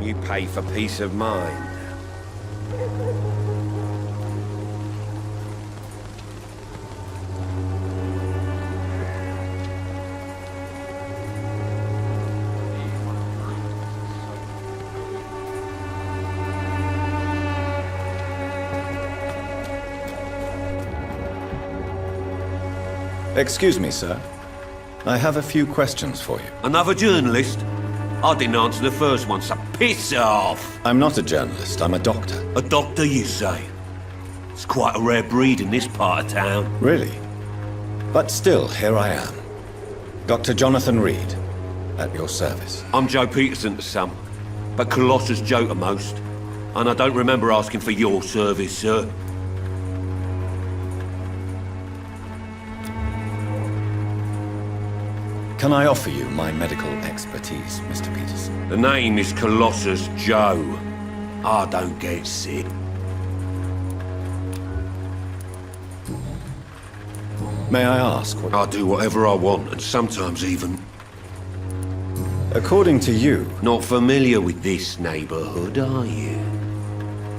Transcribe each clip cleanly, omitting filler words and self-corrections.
You pay for peace of mind. Excuse me, sir. I have a few questions for you. Another journalist? I didn't answer the first one, so piss off! I'm not a journalist, I'm a doctor. A doctor, you say? It's quite a rare breed in this part of town. Really? But still, here I am. Dr. Jonathan Reed, at your service. I'm Joe Peterson to some, but Colossus Joe to most. And I don't remember asking for your service, sir. Can I offer you my medical expertise, Mr. Peterson? The name is Colossus Joe. I don't get sick. May I ask what... I do whatever I want, and sometimes even... According to you... Not familiar with this neighborhood, are you?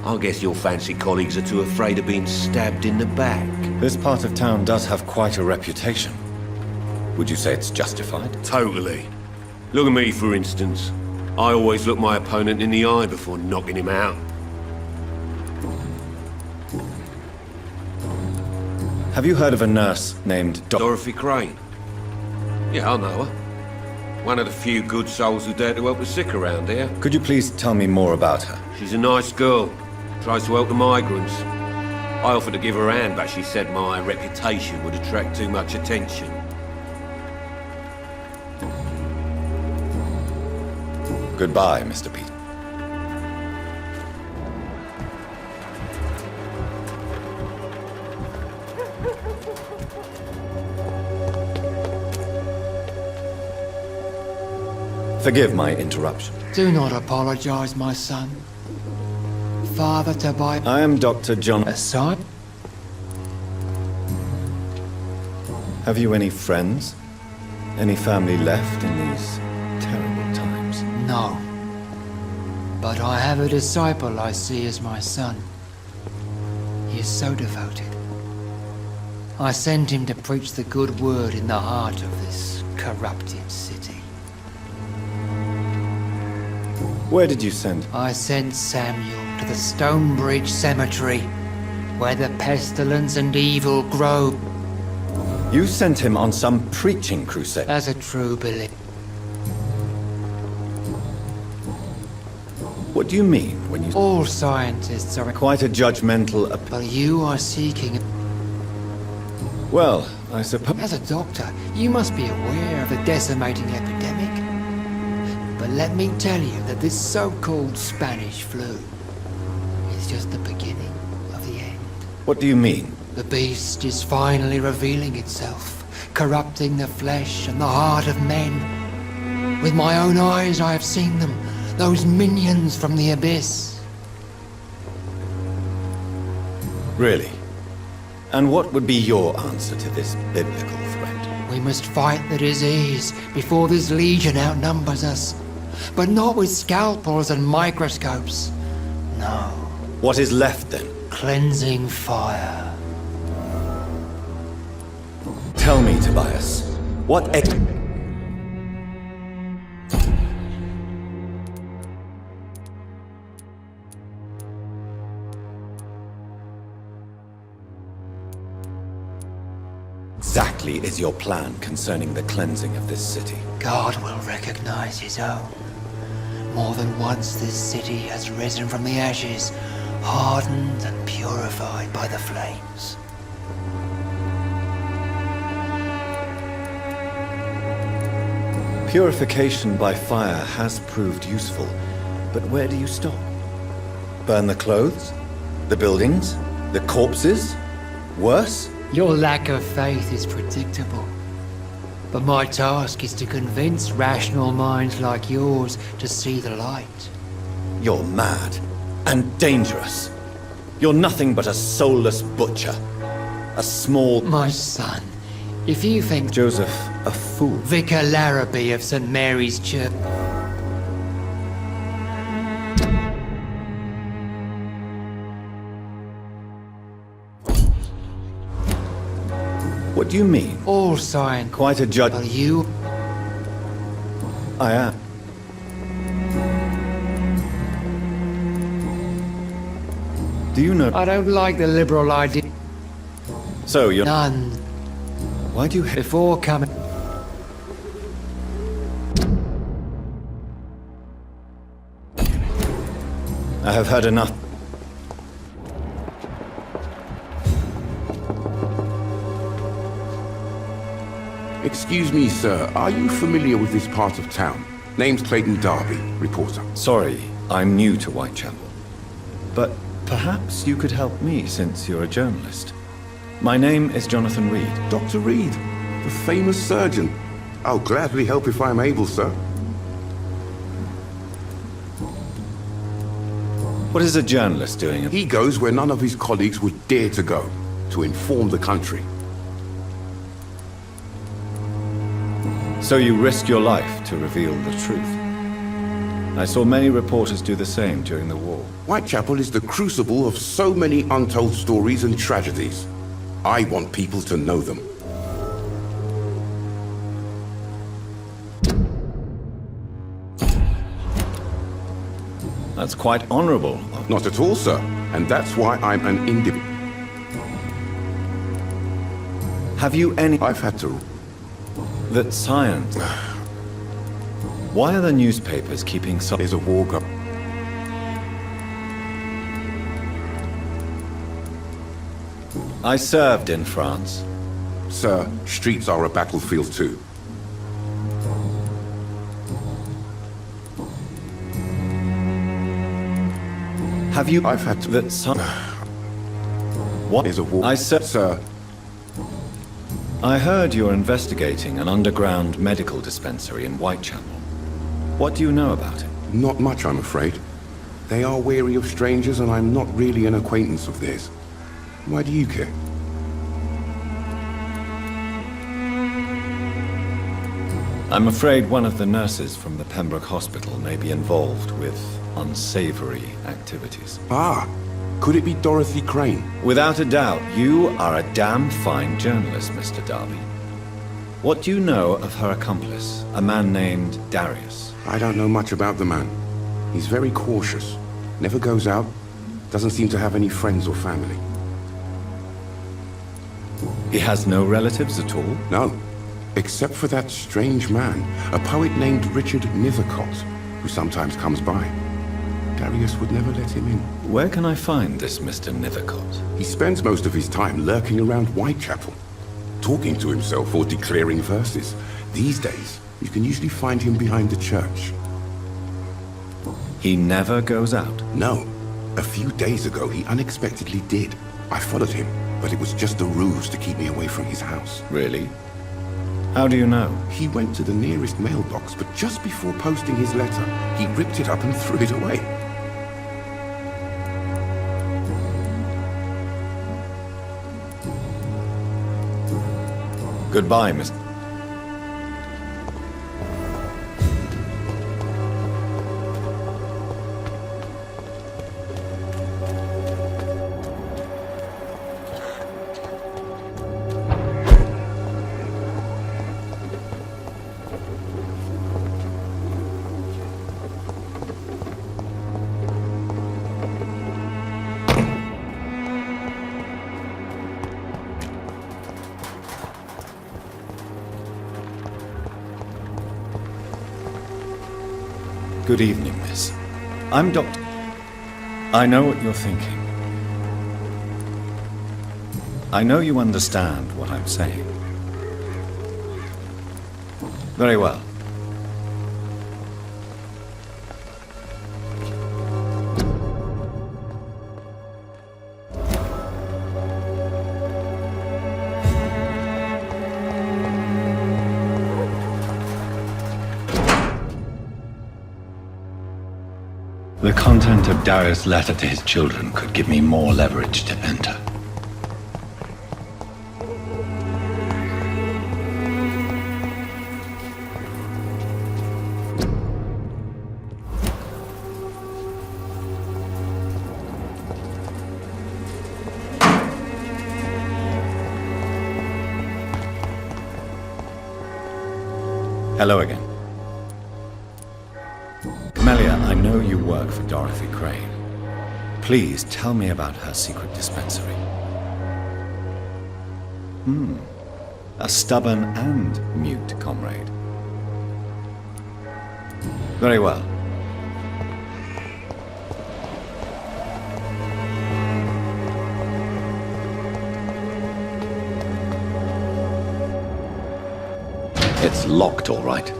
I guess your fancy colleagues are too afraid of being stabbed in the back. This part of town does have quite a reputation. Would you say it's justified? Totally. Look at me, for instance. I always look my opponent in the eye before knocking him out. Have you heard of a nurse named Dorothy Crane? Yeah, I know her. One of the few good souls who dare to help the sick around here. Could you please tell me more about her? She's a nice girl. Tries to help the migrants. I offered to give her a hand, but she said my reputation would attract too much attention. Goodbye, Mr. Pete. Forgive my interruption. Do not apologize, my son. Father Tobias... I am Dr. John... Aside? Have you any friends? Any family left in these terrible times? No. But I have a disciple I see as my son. He is so devoted. I sent him to preach the good word in the heart of this corrupted city. Where did you send? I sent Samuel to the Stonebridge Cemetery, where the pestilence and evil grow. You sent him on some preaching crusade. As a true believer. What do you mean when you... All scientists are... Quite a judgmental... But you are seeking... Well, I suppose... As a doctor, you must be aware of the decimating epidemic. But let me tell you that this so-called Spanish flu is just the beginning of the end. What do you mean? The beast is finally revealing itself, corrupting the flesh and the heart of men. With my own eyes I have seen them, those minions from the abyss. Really? And what would be your answer to this biblical threat? We must fight the disease before this legion outnumbers us. But not with scalpels and microscopes. No. What is left then? Cleansing fire. Tell me, Tobias, what exactly is your plan concerning the cleansing of this city? God will recognize his own. More than once this city has risen from the ashes, hardened and purified by the flames. Purification by fire has proved useful, but where do you stop? Burn the clothes? The buildings? The corpses? Worse? Your lack of faith is predictable. But my task is to convince rational minds like yours to see the light. You're mad and dangerous. You're nothing but a soulless butcher. A small... My son, if you think... Joseph, a fool. Vicar Larrabee of St. Mary's Church... What do you mean? All sign. Quite a judge. But you... I am. Do you know? I don't like the liberal idea. So you're... None. Why do you... Before coming... I have had enough. Excuse me, sir. Are you familiar with this part of town? Name's Clayton Darby, reporter. Sorry, I'm new to Whitechapel. But perhaps you could help me since you're a journalist. My name is Jonathan Reed. Dr. Reed, the famous surgeon. I'll gladly help if I'm able, sir. What is a journalist doing? He goes where none of his colleagues would dare to go, to inform the country. So you risk your life to reveal the truth. I saw many reporters do the same during the war. Whitechapel is the crucible of so many untold stories and tragedies. I want people to know them. That's quite honorable. Not at all, sir. And that's why I'm an individual. Have you any... I've had to... That science... Why are the newspapers keeping so... There's a war going. I served in France. Sir, streets are a battlefield too. Have you... I've had to... That some... What? There's a war... I said... Sir, I heard you're investigating an underground medical dispensary in Whitechapel. What do you know about it? not much, I'm afraid. They are wary of strangers, and I'm not really an acquaintance of theirs. Why do you care? I'm afraid one of the nurses from the Pembroke Hospital may be involved with unsavory activities. Ah, could it be Dorothy Crane? Without a doubt, you are a damn fine journalist, Mr. Darby. What do you know of her accomplice, a man named Darius? I don't know much about the man. He's very cautious. Never goes out. Doesn't seem to have any friends or family. He has no relatives at all? No. Except for that strange man, a poet named Richard Nethercott, who sometimes comes by. Darius would never let him in. Where can I find this Mr. Nethercott? He spends most of his time lurking around Whitechapel, talking to himself or declaring verses. These days, you can usually find him behind the church. He never goes out? No. A few days ago, he unexpectedly did. I followed him, but it was just a ruse to keep me away from his house. Really? How do you know? He went to the nearest mailbox, but just before posting his letter, he ripped it up and threw it away. Goodbye, Mr. Good evening, miss. I'm Dr. I know what you're thinking. I know you understand what I'm saying. Very well. The content of Darius' letter to his children could give me more leverage to enter. Hello again. Camellia, I know you work for Dorothy Crane. Please tell me about her secret dispensary. A stubborn and mute comrade. Very well. It's locked, all right.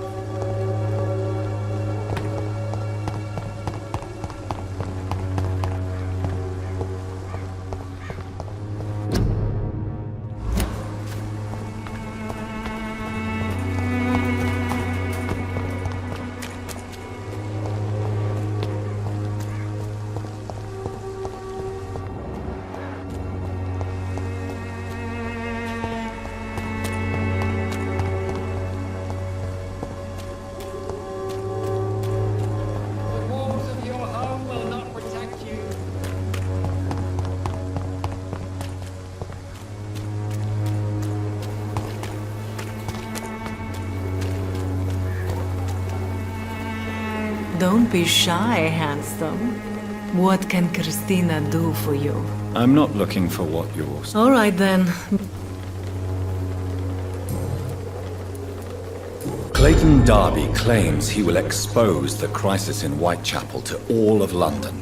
The walls of your home will not protect you. Don't be shy, handsome. What can Christina do for you? I'm not looking for what you're... All right then. Clayton Darby claims he will expose the crisis in Whitechapel to all of London.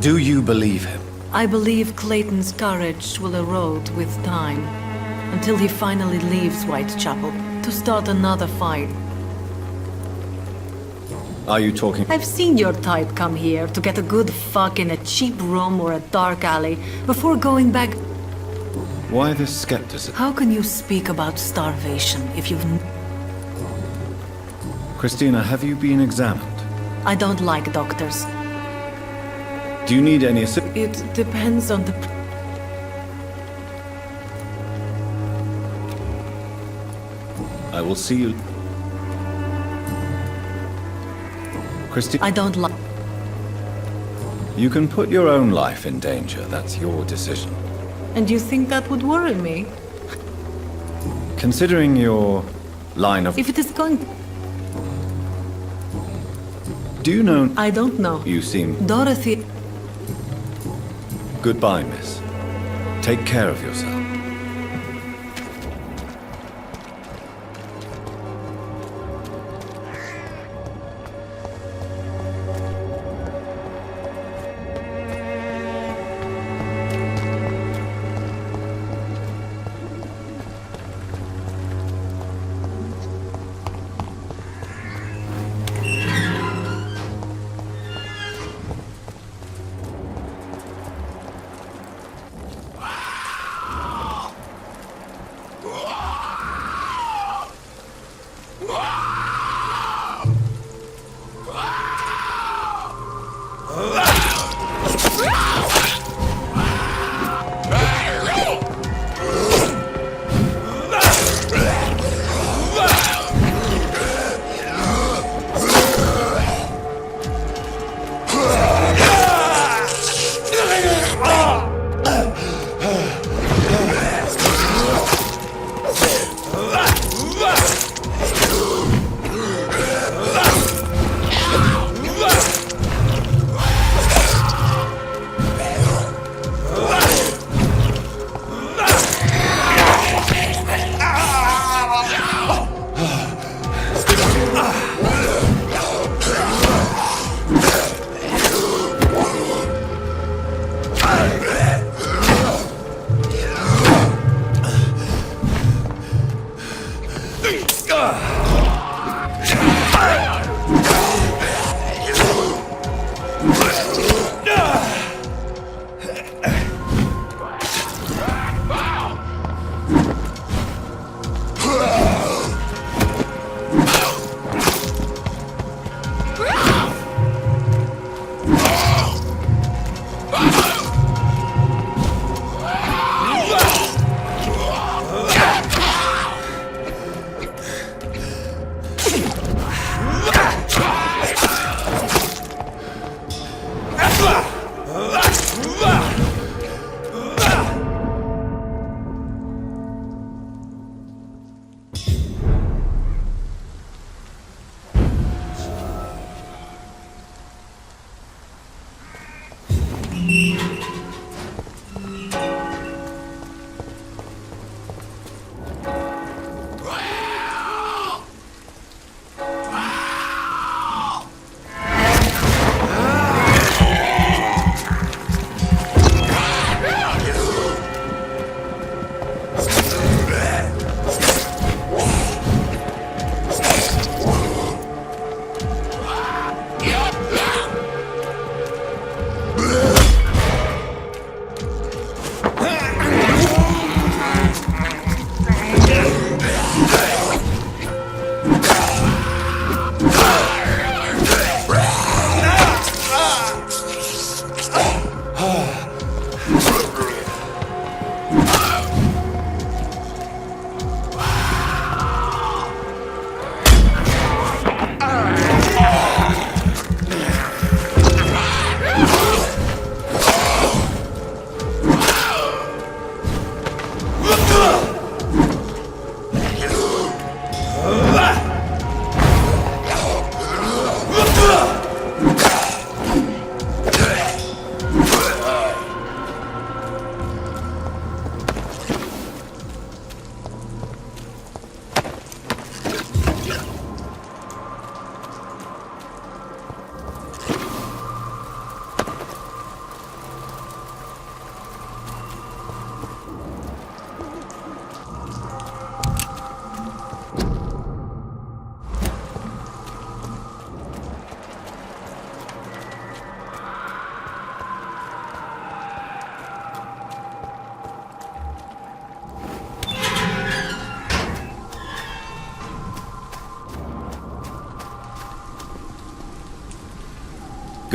Do you believe him? I believe Clayton's courage will erode with time, until he finally leaves Whitechapel to start another fight. Are you talking... I've seen your type come here to get a good fuck in a cheap room or a dark alley before going back. Why this skepticism? How can you speak about starvation if you've... Christina, have you been examined? I don't like doctors. Do you need any assistance? It depends on the... I will see you... Christina, I don't like... you can put your own life in danger. That's your decision. And you think that would worry me? Considering your line of... If it is going... Do you know... I don't know. You seem... Dorothy... Goodbye, miss. Take care of yourself.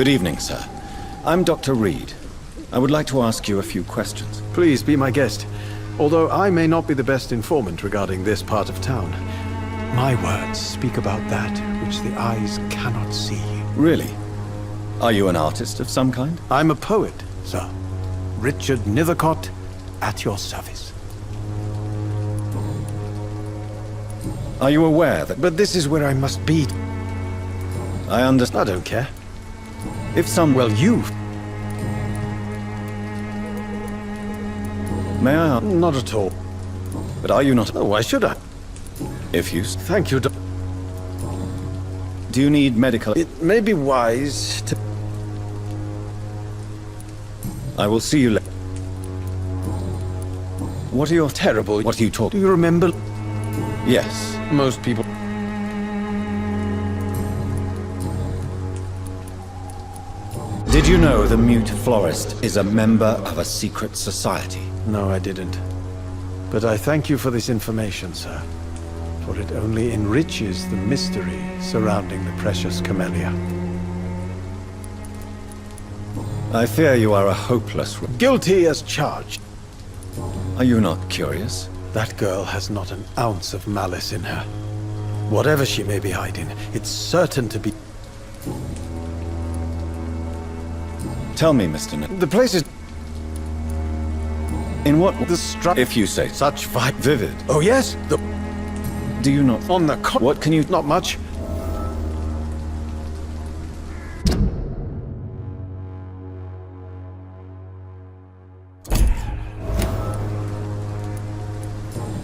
Good evening, sir. I'm Dr. Reed. I would like to ask you a few questions. Please be my guest. Although I may not be the best informant regarding this part of town, my words speak about that which the eyes cannot see. Really? Are you an artist of some kind? I'm a poet, sir. Richard Nethercott, at your service. Are you aware that... But this is where I must be. I understand. I don't care. If some... Well, you... May I ask? Not at all. But are you not... Oh, why should I? If you... Thank you, Do you need medical... It may be wise to... I will see you later. What are your... Terrible. What are you talking... Do you remember? Yes. Most people... Did you know the mute florist is a member of a secret society? No, I didn't. But I thank you for this information, sir. For it only enriches the mystery surrounding the precious camellia. I fear you are a hopeless... Guilty as charged. Are you not curious? That girl has not an ounce of malice in her. Whatever she may be hiding, it's certain to be... Tell me, Mr. The place is... In what... The If you say... Such vibe... Vivid. Oh yes? Do you not... On the What can you... Not much.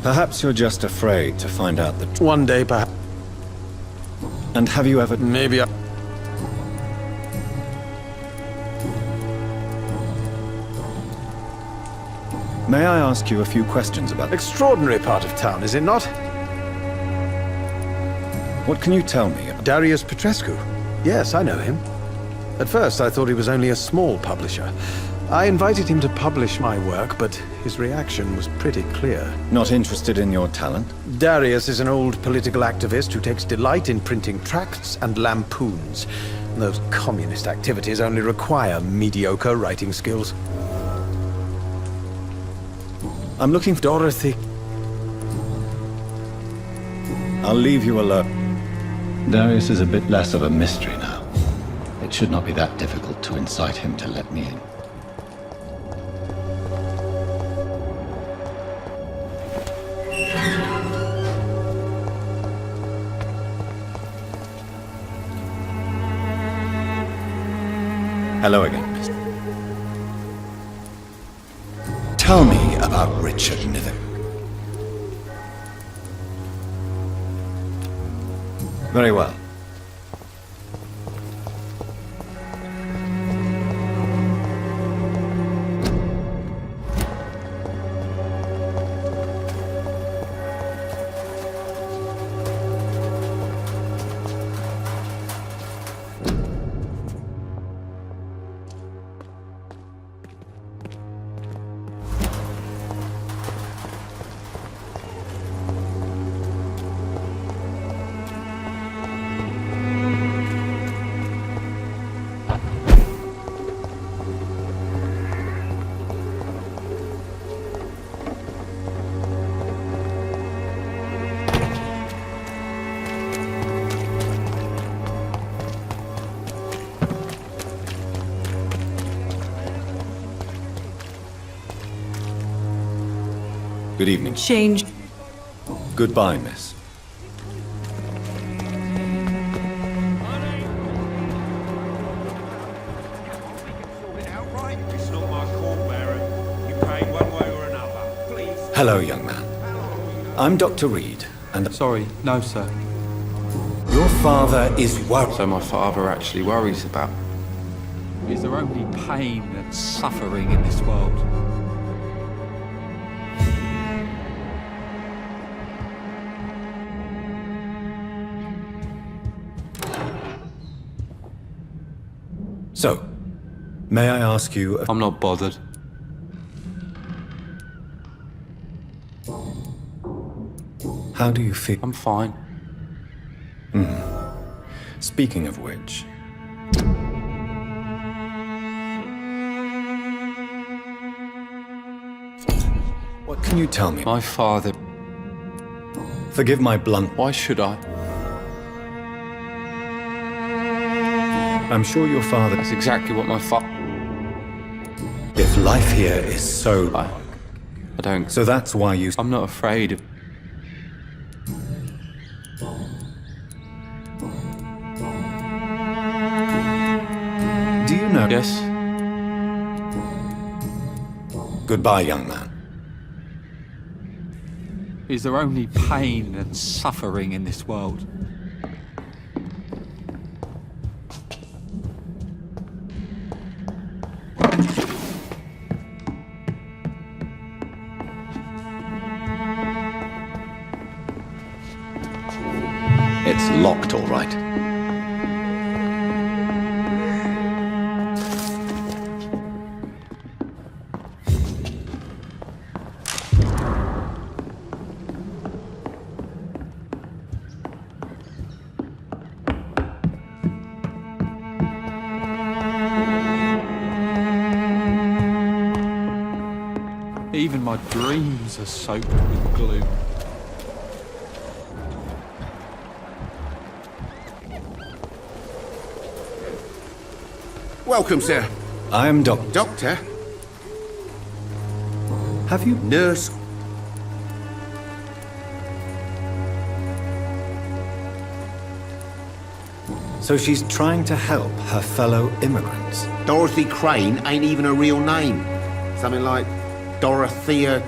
Perhaps you're just afraid to find out the... One day, perhaps. And have you ever... Maybe I... May I ask you a few questions about... Extraordinary part of town, is it not? What can you tell me about... Darius Petrescu. Yes, I know him. At first, I thought he was only a small publisher. I invited him to publish my work, but his reaction was pretty clear. Not interested in your talent? Darius is an old political activist who takes delight in printing tracts and lampoons. Those communist activities only require mediocre writing skills. I'm looking for... Dorothy. I'll leave you alone. Darius is a bit less of a mystery now. It should not be that difficult to incite him to let me in. Hello again, mister. Tell me about Richard Nither. Very well. Good evening. Change. Goodbye, miss. It's not my call, Baron. You pay one way or another. Please. Hello, young man. I'm Dr. Reed, and Sorry, no, sir. your father is worried. So my father actually worries about. Is there only pain and suffering in this world? So, may I ask you... I'm not bothered. How do you feel? I'm fine. Speaking of which... What can you tell me? My father... Forgive my blunt. Why should I? I'm sure your father... That's exactly what my father... If life here is so... I don't... So that's why you... I'm not afraid of... Do you know... Yes? Goodbye, young man. Is there only pain and suffering in this world? It's locked, all right. Even my dreams are soaked with gloom. Welcome, sir. I am Doctor. Doctor? Have you... Nurse? So she's trying to help her fellow immigrants. Dorothy Crane ain't even a real name. Something like Dorothea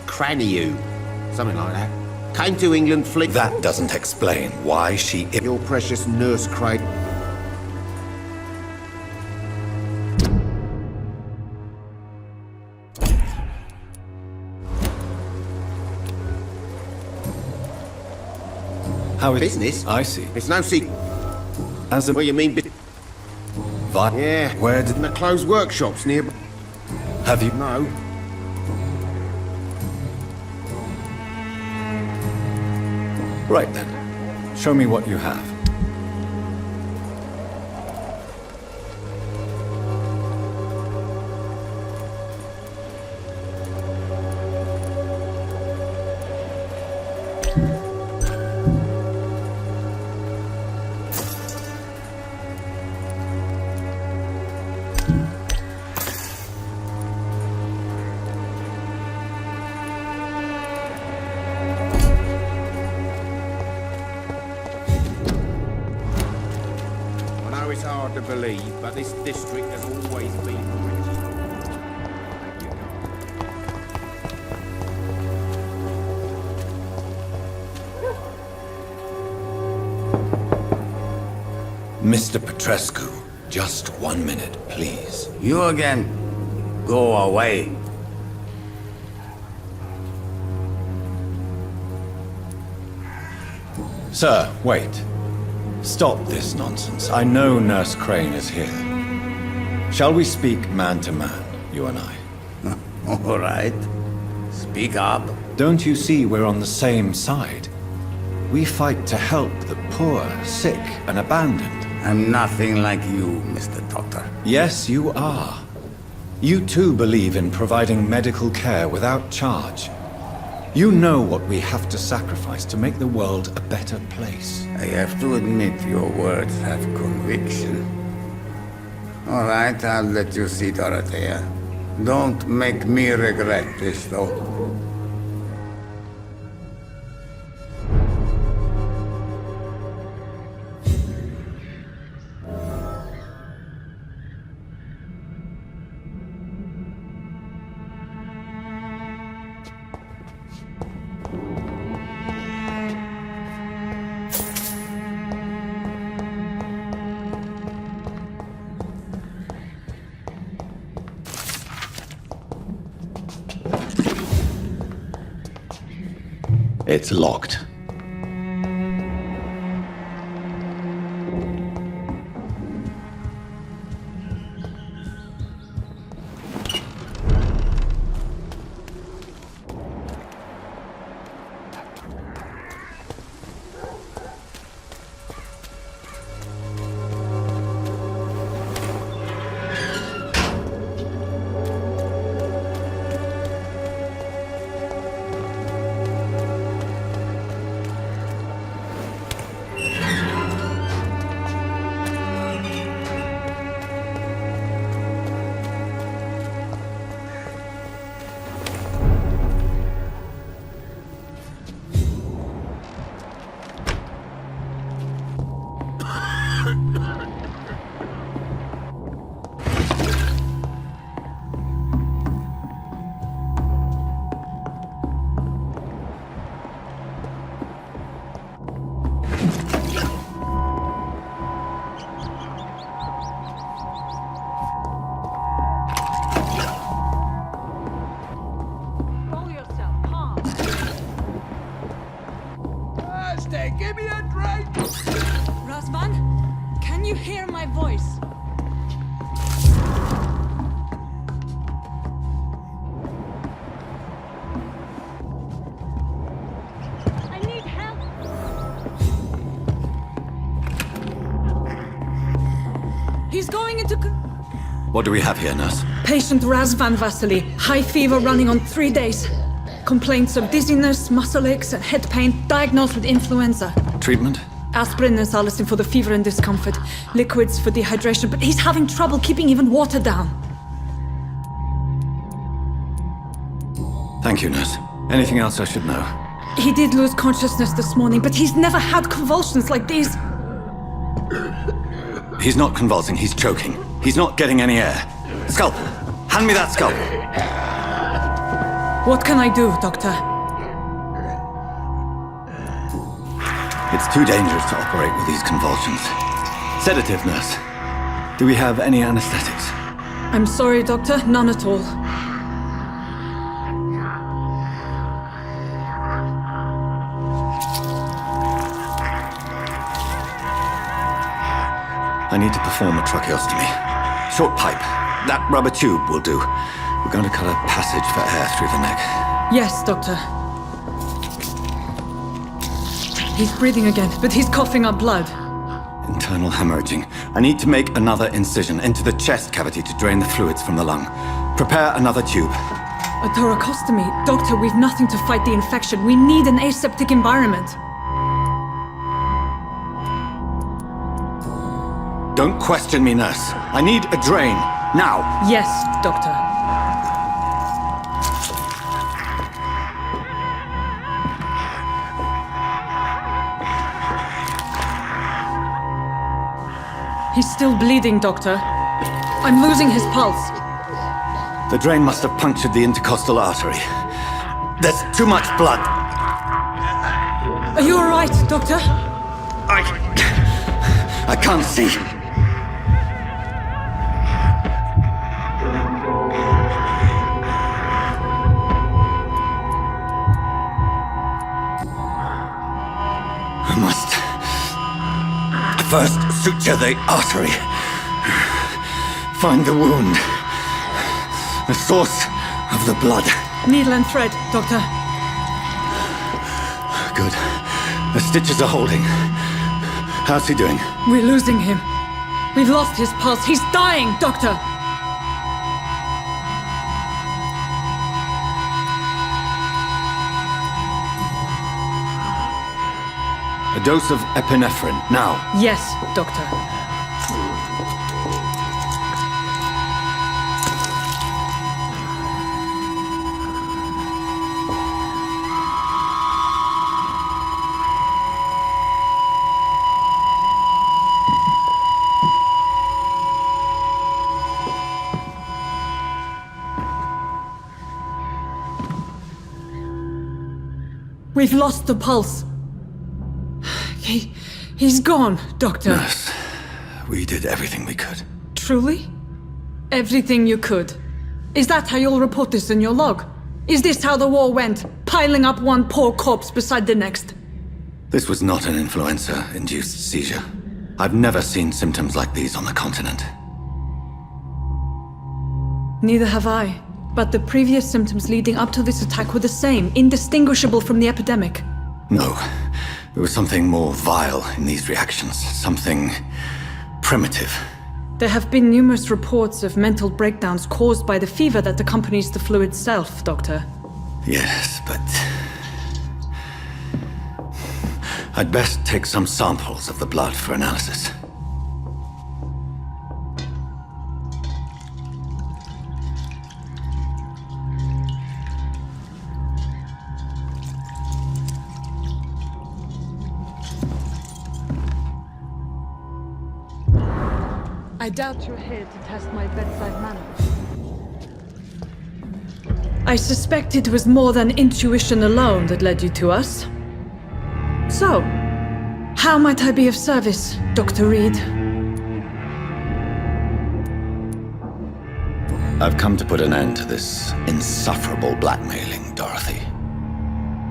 Craniu. Something like that. Came to England That doesn't explain why she... Your precious Nurse Crane. How is... Business? I see. It's no secret. As a... What you mean? Yeah. Where did... In the closed workshops near... Have you... No. Right then. Show me what you have. I know it's hard to believe, but this district has always been rich. Mr. Petrescu, just 1 minute, please. You again. Go away. Sir, wait. Stop this nonsense. I know Nurse Crane is here. Shall we speak man to man, you and I? All right. Speak up. Don't you see we're on the same side? We fight to help the poor, sick, and abandoned. I'm nothing like you, Mr. Doctor. Yes, you are. You too believe in providing medical care without charge. You know what we have to sacrifice to make the world a better place. I have to admit your words have conviction. All right, I'll let you see, Dorothea. Don't make me regret this, though. It's locked. Give me a drink! Razvan, can you hear my voice? I need help. He's going into... What do we have here, nurse? Patient Razvan Vasily. High fever running on 3 days. Complaints of dizziness, muscle aches, and head pain. Diagnosed with influenza. Treatment? Aspirin and salicin for the fever and discomfort. Liquids for dehydration, but he's having trouble keeping even water down. Thank you, nurse. Anything else I should know? He did lose consciousness this morning, but he's never had convulsions like these. He's not convulsing, he's choking. He's not getting any air. Scalpel! Hand me that scalpel! What can I do, Doctor? It's too dangerous to operate with these convulsions. Sedative, nurse. Do we have any anesthetics? I'm sorry, Doctor. None at all. I need to perform a tracheostomy. Short pipe. That rubber tube will do. We're going to cut a passage for air through the neck. Yes, Doctor. He's breathing again, but he's coughing up blood. Internal hemorrhaging. I need to make another incision into the chest cavity to drain the fluids from the lung. Prepare another tube. A thoracostomy? Doctor, we've nothing to fight the infection. We need an aseptic environment. Don't question me, nurse. I need a drain. Now. Yes, Doctor. He's still bleeding, Doctor. I'm losing his pulse. The drain must have punctured the intercostal artery. There's too much blood. Are you all right, Doctor? I can't see. I must first suture the artery. Find the wound. The source of the blood. Needle and thread, Doctor. Good. The stitches are holding. How's he doing? We're losing him. We've lost his pulse. He's dying, Doctor! A dose of epinephrine, now. Yes, Doctor. We've lost the pulse. He's gone, Doctor. Nurse, we did everything we could. Truly? Everything you could? Is that how you'll report this in your log? Is this how the war went? Piling up one poor corpse beside the next? This was not an influenza-induced seizure. I've never seen symptoms like these on the continent. Neither have I. But the previous symptoms leading up to this attack were the same, indistinguishable from the epidemic. No. There was something more vile in these reactions. Something primitive. There have been numerous reports of mental breakdowns caused by the fever that accompanies the flu itself, Doctor. Yes, but... I'd best take some samples of the blood for analysis. I doubt you're here to test my bedside manner. I suspect it was more than intuition alone that led you to us. So, how might I be of service, Dr. Reed? I've come to put an end to this insufferable blackmailing, Dorothy.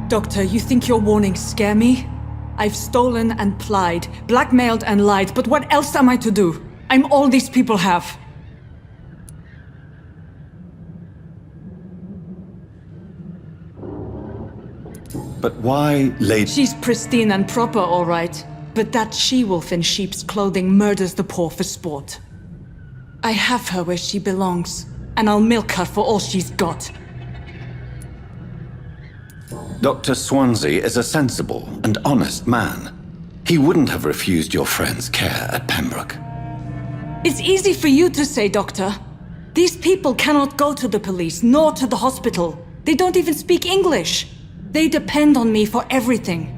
Doctor, you think your warnings scare me? I've stolen and plied, blackmailed and lied, but what else am I to do? I'm all these people have. But why, Lady... She's pristine and proper, all right. But that she-wolf in sheep's clothing murders the poor for sport. I have her where she belongs, and I'll milk her for all she's got. Dr. Swansea is a sensible and honest man. He wouldn't have refused your friend's care at Pembroke. It's easy for you to say, Doctor. These people cannot go to the police, nor to the hospital. They don't even speak English. They depend on me for everything.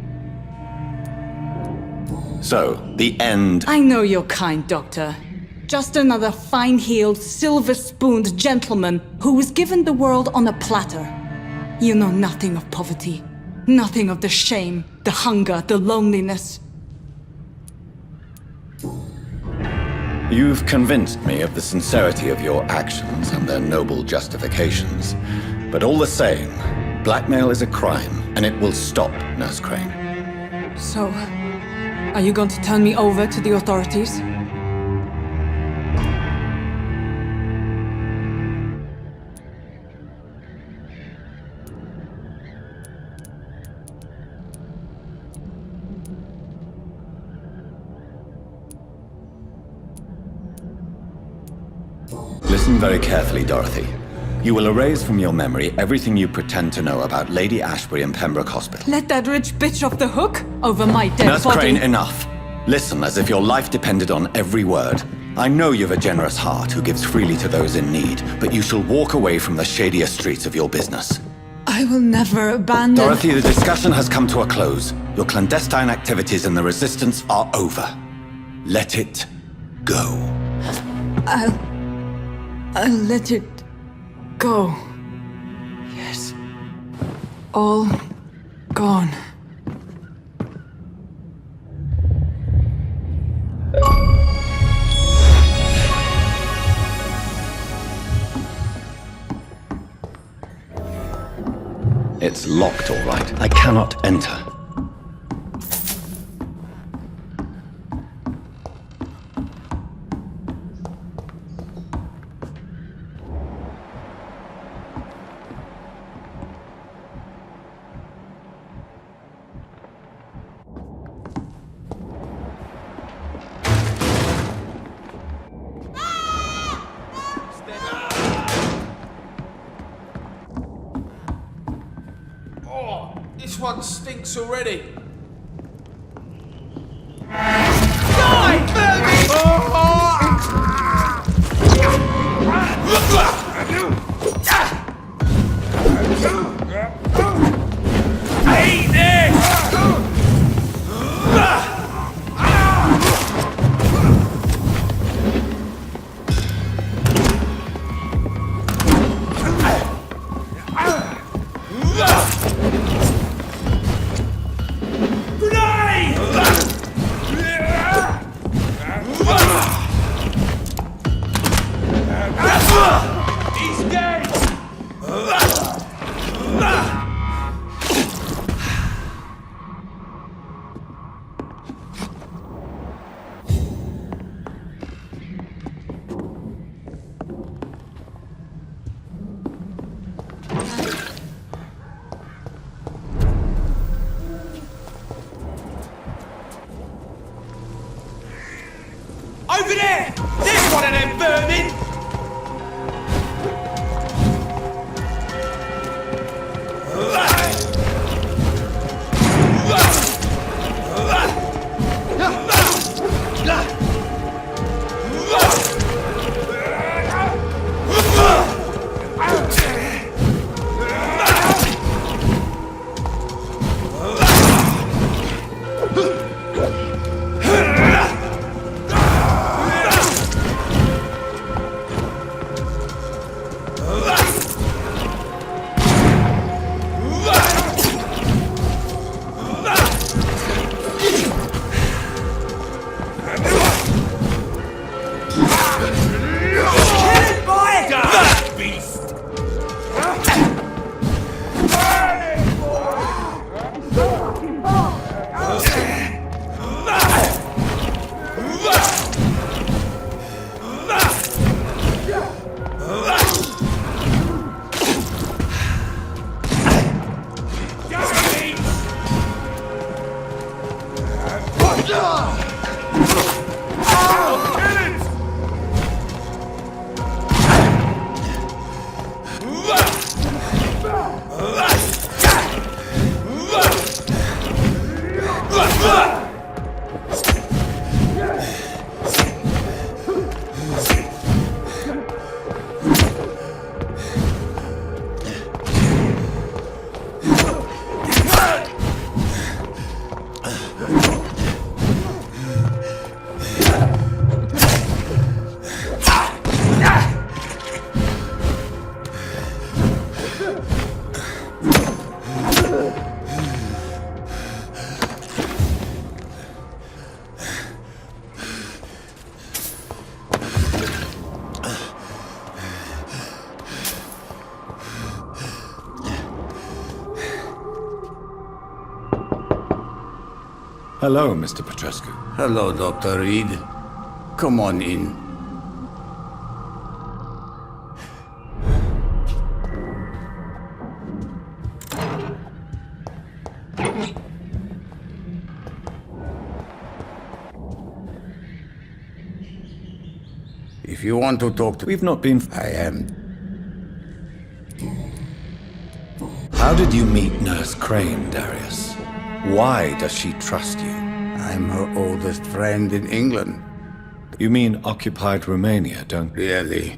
So, the end... I know you're kind, Doctor. Just another fine-heeled, silver-spooned gentleman who was given the world on a platter. You know nothing of poverty. Nothing of the shame, the hunger, the loneliness. You've convinced me of the sincerity of your actions and their noble justifications. But all the same, blackmail is a crime, and it will stop, Nurse Crane. So, are you going to turn me over to the authorities? Listen very carefully, Dorothy. You will erase from your memory everything you pretend to know about Lady Ashbury and Pembroke Hospital. Let that rich bitch off the hook over my dead Nurse body. Crane, enough. Listen as if your life depended on every word. I know you've a generous heart who gives freely to those in need, but you shall walk away from the shadier streets of your business. I will never abandon... Dorothy, the discussion has come to a close. Your clandestine activities in the Resistance are over. Let it go. I'll let it go. Yes. All gone. It's locked, all right. I cannot enter. This one stinks already. Over there! There's one of them vermin! Hello, Mr. Petrescu. Hello, Dr. Reed. Come on in. If you want to talk to... We've not been... I am. How did you meet Nurse Crane, Darius? Why does she trust you? I'm her oldest friend in England. You mean occupied Romania, don't you? Really?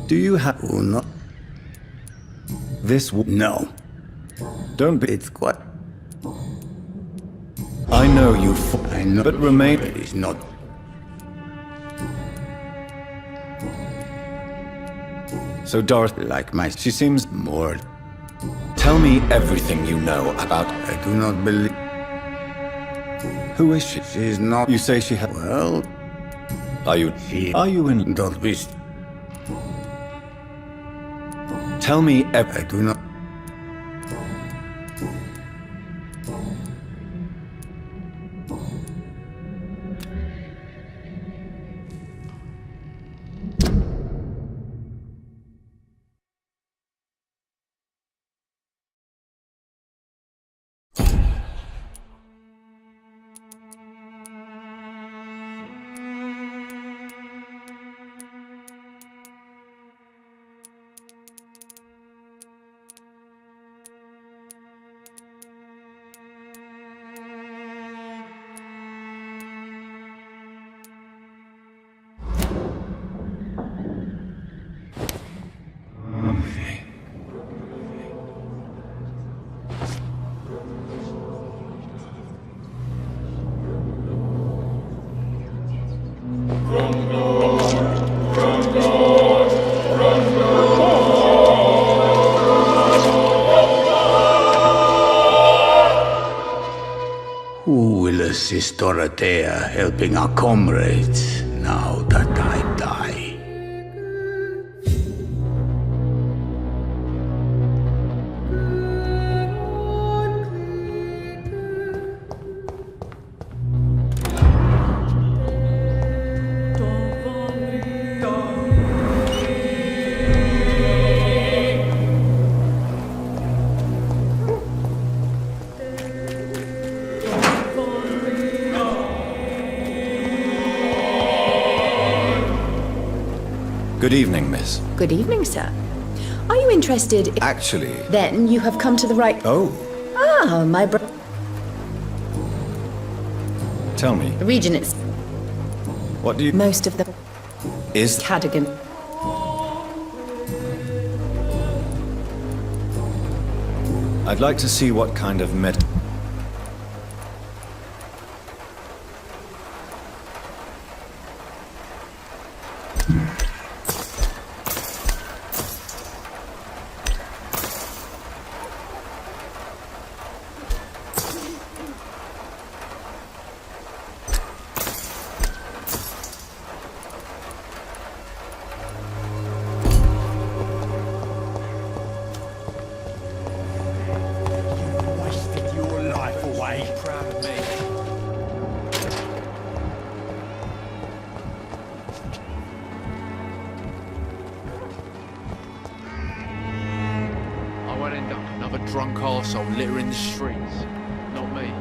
Do you have... Who no? This... No. Don't be... It's quite... I know you... I know... But remain... It is not... So Dorothy... Like my... She seems... More... Tell me everything you know about... I do not believe... Who is she? She is not... You say she has... Well... Are you... She... Are you in... Don't be... Tell me I do not... Who will assist Dorothea helping our comrades now that I die? Good evening, miss. Good evening, sir. Are you interested in... Actually... Then you have come to the right... Oh. Ah, my Tell me. The region is... What do you... Most of the... Is... Cadogan. I'd like to see what kind of med... Drunk arsehole littering the streets. Not me.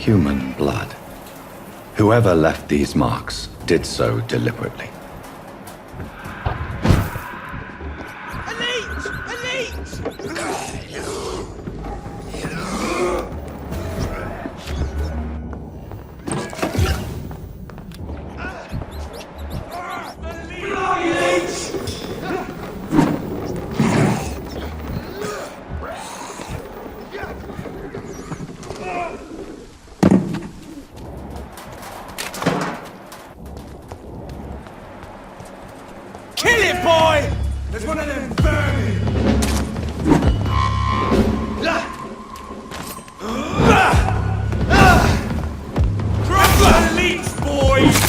human blood. Whoever left these marks did so deliberately. Kill it, boy! There's one of them burning! Drop the leech, boys!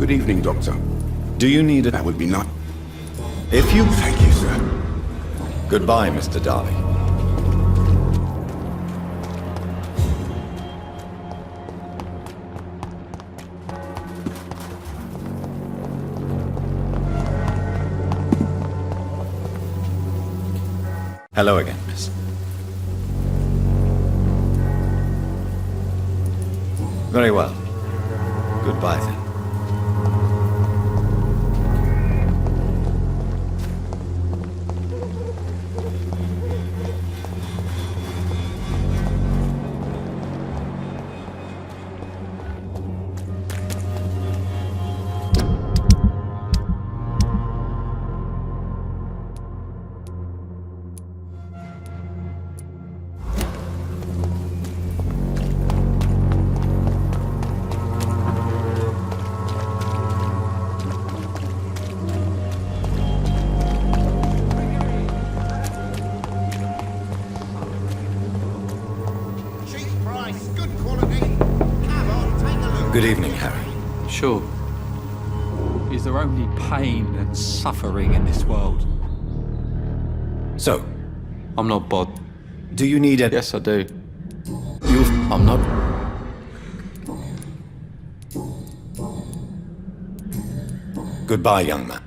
Good evening, Doctor. Do you need a... That would be nice. If you... Thank you, sir. Goodbye, Mr. Darby. Hello again, miss. Very well. Goodbye, then. Good evening, Harry. Sure. Is there only pain and suffering in this world? So, I'm not bod. do you need a... Yes, I do. I'm not... Goodbye, young man.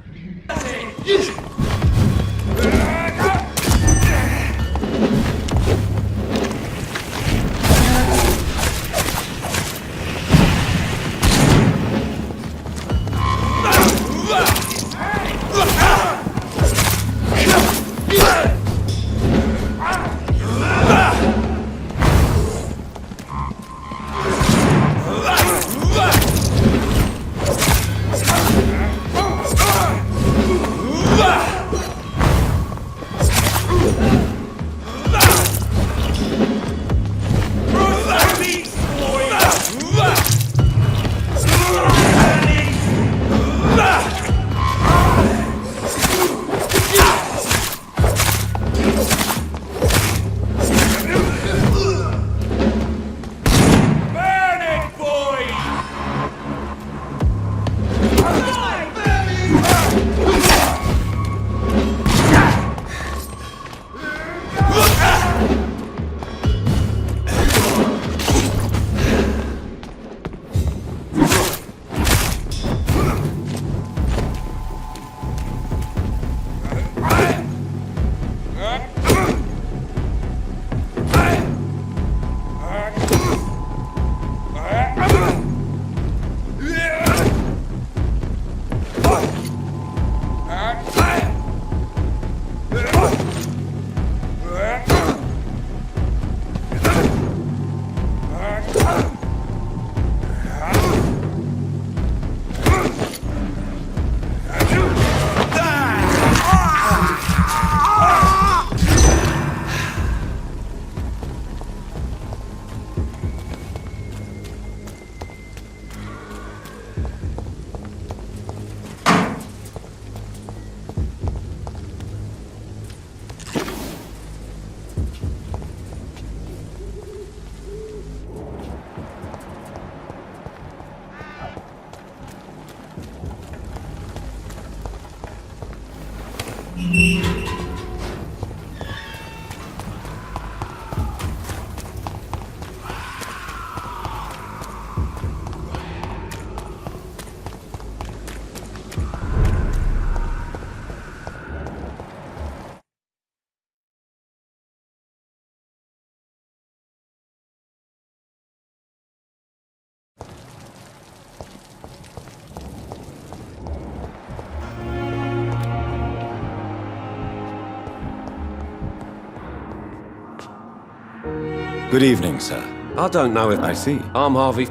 Good evening, sir. I don't know if... I see. I'm Harvey.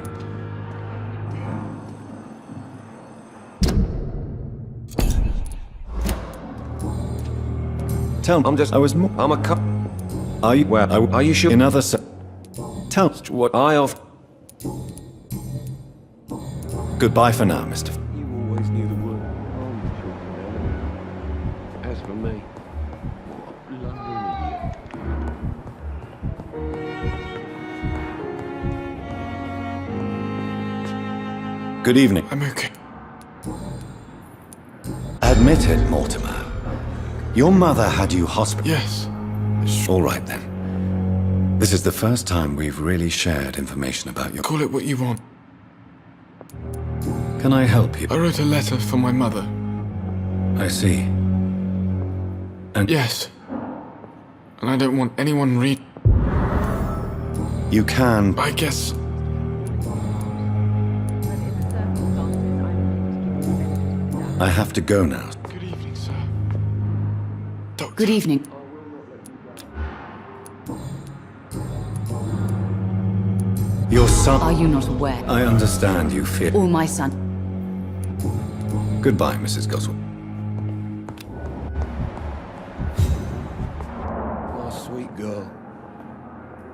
Tell me. I'm a cup. Are you... Well, are you sure? Another, sir. Tell... What I of... Goodbye for now, Mr. You always knew the word. As for me, what a blundering idiot. Good evening. I'm okay. Admit it, Mortimer. Your mother had you hospitalized. Yes. All right, then. This is the first time we've really shared information about your... Call it what you want. Can I help you? I wrote a letter for my mother. I see. And... Yes. and I don't want anyone read. You can. I guess. I have to go now. Good evening, sir. Doctor. Good evening. Your son. Are you not aware? I understand you fear. Or my son? Goodbye, Mrs. Goswell. Oh, sweet girl.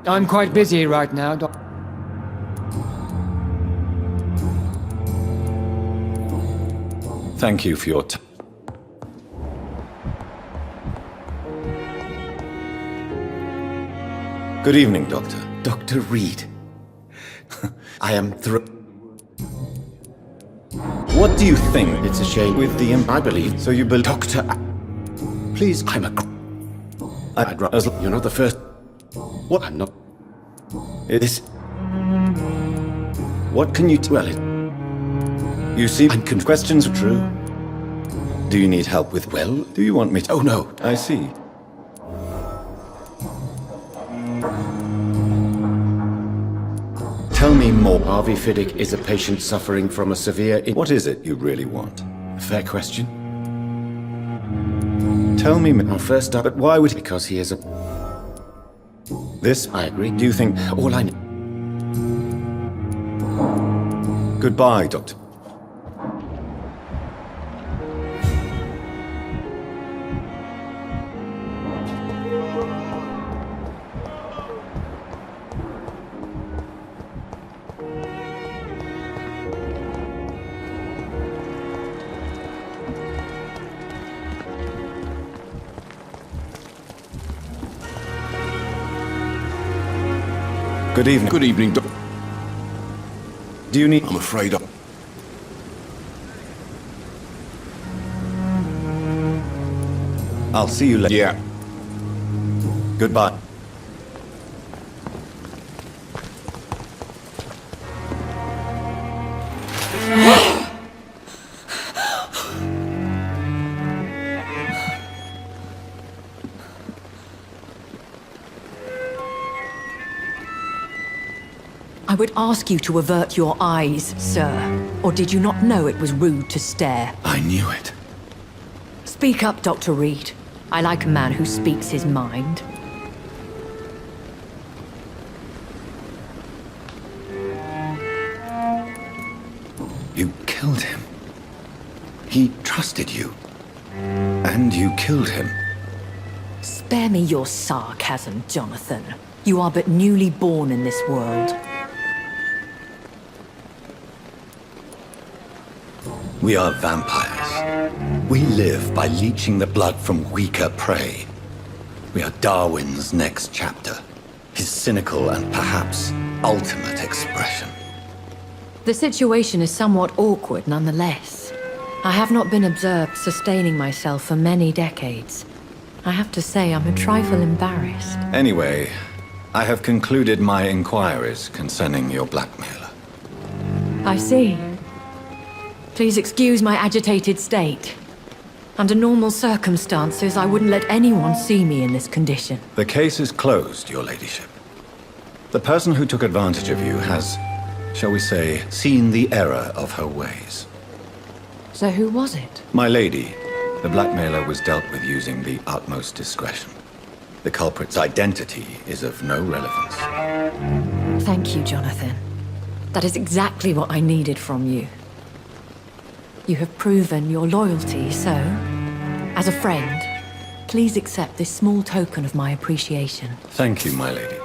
I'm quite busy right now, Doc. Thank you for your time. Good evening, Doctor. Dr. Reed. I am thrilled. What do you think? It's a shame. With the I believe. So you believe? Doctor. Please, I'm a. I'd rather. You're not the first. What? I'm not. It is. What can you Well, You see, questions are true. Do you need help with? Well, do you want me to? Oh no. I see. Tell me more. Harvey Fiddick is a patient suffering from a severe. What is it you really want? Fair question. Tell me. Now, first up, but why would? Because he is a. This? I agree. Do you think? All I know. Goodbye, Doctor. Good evening. Good evening, Doc. Do you need... I'm afraid I... I'll see you later. Yeah. Goodbye. I would ask you to avert your eyes, sir. Or did you not know it was rude to stare? I knew it. Speak up, Dr. Reed. I like a man who speaks his mind. You killed him. He trusted you. And you killed him. Spare me your sarcasm, Jonathan. You are but newly born in this world. We are vampires. We live by leeching the blood from weaker prey. We are Darwin's next chapter. His cynical and perhaps ultimate expression. The situation is somewhat awkward nonetheless. I have not been observed sustaining myself for many decades. I have to say I'm a trifle embarrassed. Anyway, I have concluded my inquiries concerning your blackmailer. I see. Please excuse my agitated state. Under normal circumstances, I wouldn't let anyone see me in this condition. The case is closed, your ladyship. The person who took advantage of you has, shall we say, seen the error of her ways. So who was it? My lady, the blackmailer was dealt with using the utmost discretion. The culprit's identity is of no relevance. Thank you, Jonathan. That is exactly what I needed from you. You have proven your loyalty, so, as a friend, please accept this small token of my appreciation. Thank you, my lady.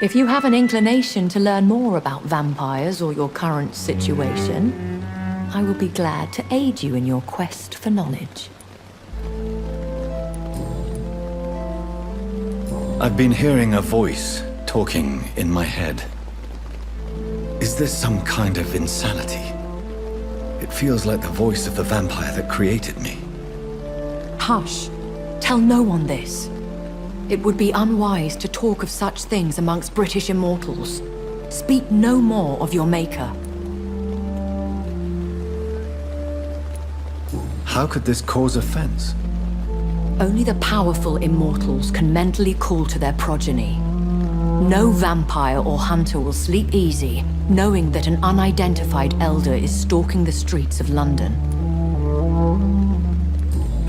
If you have an inclination to learn more about vampires or your current situation, I will be glad to aid you in your quest for knowledge. I've been hearing a voice talking in my head. Is this some kind of insanity? It feels like the voice of the vampire that created me. Hush. Tell no one this. It would be unwise to talk of such things amongst British immortals. Speak no more of your maker. How could this cause offense? Only the powerful immortals can mentally call to their progeny. No vampire or hunter will sleep easy, knowing that an unidentified elder is stalking the streets of London.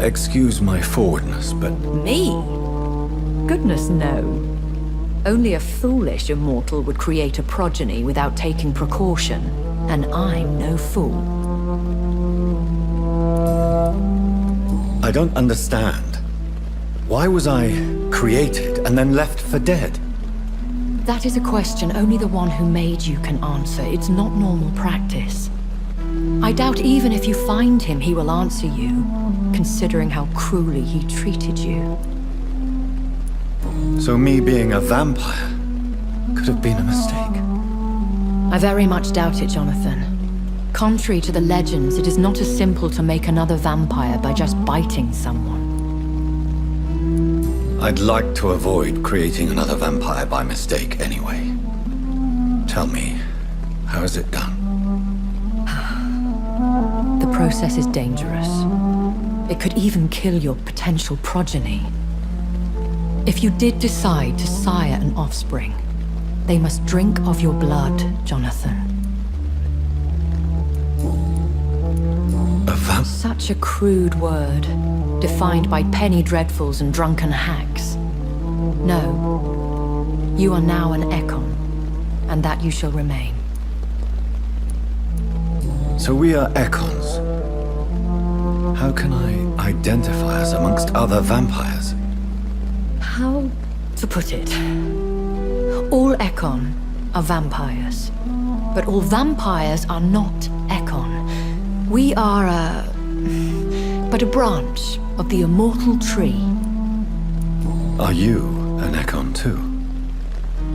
Excuse my forwardness, but... Me? Goodness, no. Only a foolish immortal would create a progeny without taking precaution, and I'm no fool. I don't understand. Why was I created and then left for dead? That is a question only the one who made you can answer. It's not normal practice. I doubt even if you find him, he will answer you, considering how cruelly he treated you. So me being a vampire could have been a mistake. I very much doubt it, Jonathan. Contrary to the legends, it is not as simple to make another vampire by just biting someone. I'd like to avoid creating another vampire by mistake anyway. Tell me, how is it done? The process is dangerous. It could even kill your potential progeny. If you did decide to sire an offspring, they must drink of your blood, Jonathan. Such a crude word, defined by penny dreadfuls and drunken hacks. No, you are now an Ekon, and that you shall remain. So we are Ekons. How can I identify us amongst other vampires? How to put it? All Ekon are vampires, but all vampires are not Ekon. We are but a branch of the immortal tree. Are you an Ekon too?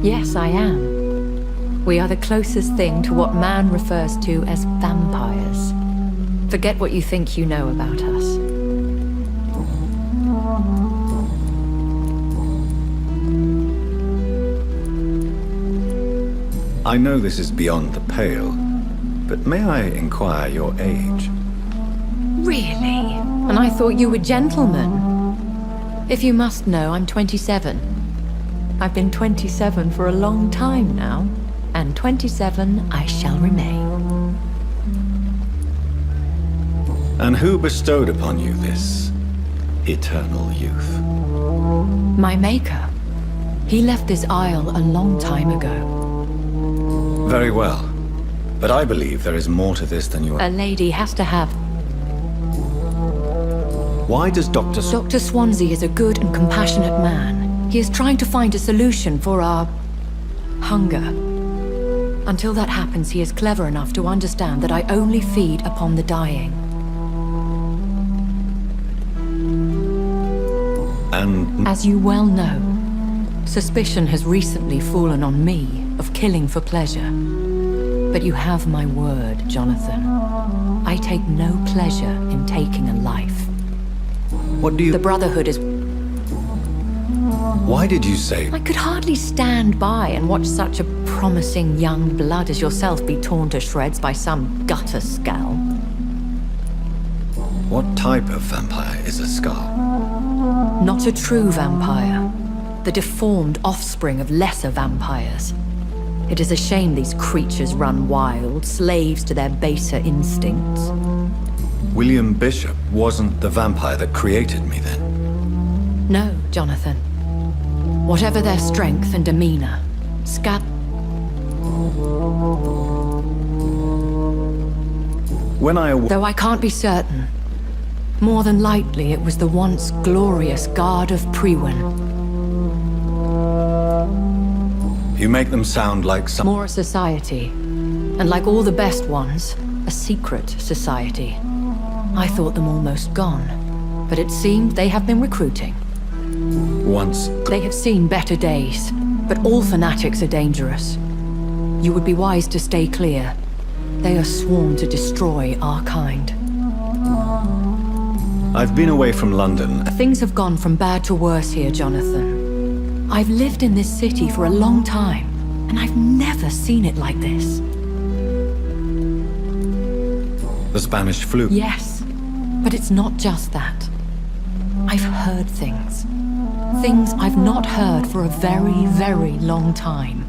Yes, I am. We are the closest thing to what man refers to as vampires. Forget what you think you know about us. I know this is beyond the pale, but may I inquire your age? Really? And I thought you were gentlemen. If you must know, I'm 27. I've been 27 for a long time now, and 27 I shall remain. And who bestowed upon you this eternal youth? My maker. He left this isle a long time ago. Very well. But I believe there is more to this than you are. A lady has to have. Why does Dr. Dr. Swansea is a good and compassionate man. He is trying to find a solution for our hunger. Until that happens, he is clever enough to understand that I only feed upon the dying. And as you well know, suspicion has recently fallen on me of killing for pleasure. But you have my word, Jonathan. I take no pleasure in taking a life. What do you... The Brotherhood is... Why did you say... I could hardly stand by and watch such a promising young blood as yourself be torn to shreds by some gutter skull. What type of vampire is a skull? Not a true vampire. The deformed offspring of lesser vampires. It is a shame these creatures run wild, slaves to their baser instincts. William Bishop wasn't the vampire that created me, then? No, Jonathan. Whatever their strength and demeanor, When I though I can't be certain, more than likely it was the once glorious Guard of Priwen. You make them sound like some... More a society, and like all the best ones, a secret society. I thought them almost gone, but it seemed they have been recruiting. Once... They have seen better days, but all fanatics are dangerous. You would be wise to stay clear. They are sworn to destroy our kind. I've been away from London. Things have gone from bad to worse here, Jonathan. I've lived in this city for a long time, and I've never seen it like this. The Spanish flu? Yes, but it's not just that. I've heard things. Things I've not heard for a very, very long time.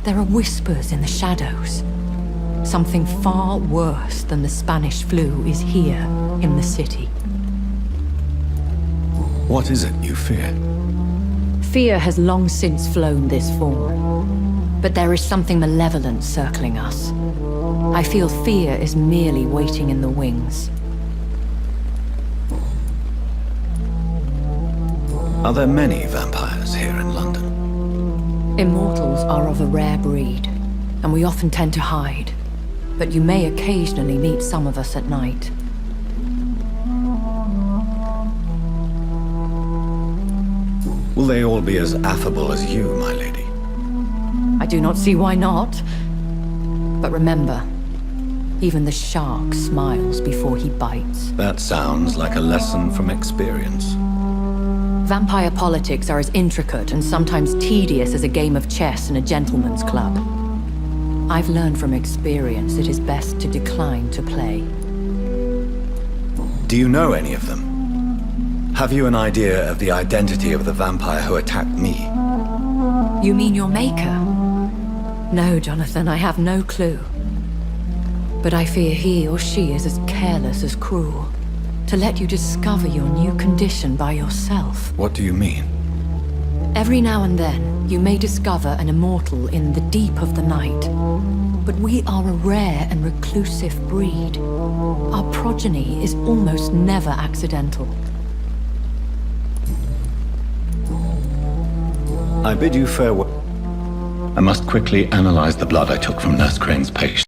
There are whispers in the shadows. Something far worse than the Spanish flu is here in the city. What is it you fear? Fear has long since flown this form. But there is something malevolent circling us. I feel fear is merely waiting in the wings. Are there many vampires here in London? Immortals are of a rare breed, and we often tend to hide. But you may occasionally meet some of us at night. Will they all be as affable as you, my lady? I do not see why not. But remember, even the shark smiles before he bites. That sounds like a lesson from experience. Vampire politics are as intricate and sometimes tedious as a game of chess in a gentleman's club. I've learned from experience it is best to decline to play. Do you know any of them? Have you an idea of the identity of the vampire who attacked me? You mean your maker? No, Jonathan, I have no clue. But I fear he or she is as careless as cruel. To let you discover your new condition by yourself. What do you mean? Every now and then, you may discover an immortal in the deep of the night. But we are a rare and reclusive breed. Our progeny is almost never accidental. I bid you farewell. I must quickly analyze the blood I took from Nurse Crane's patient.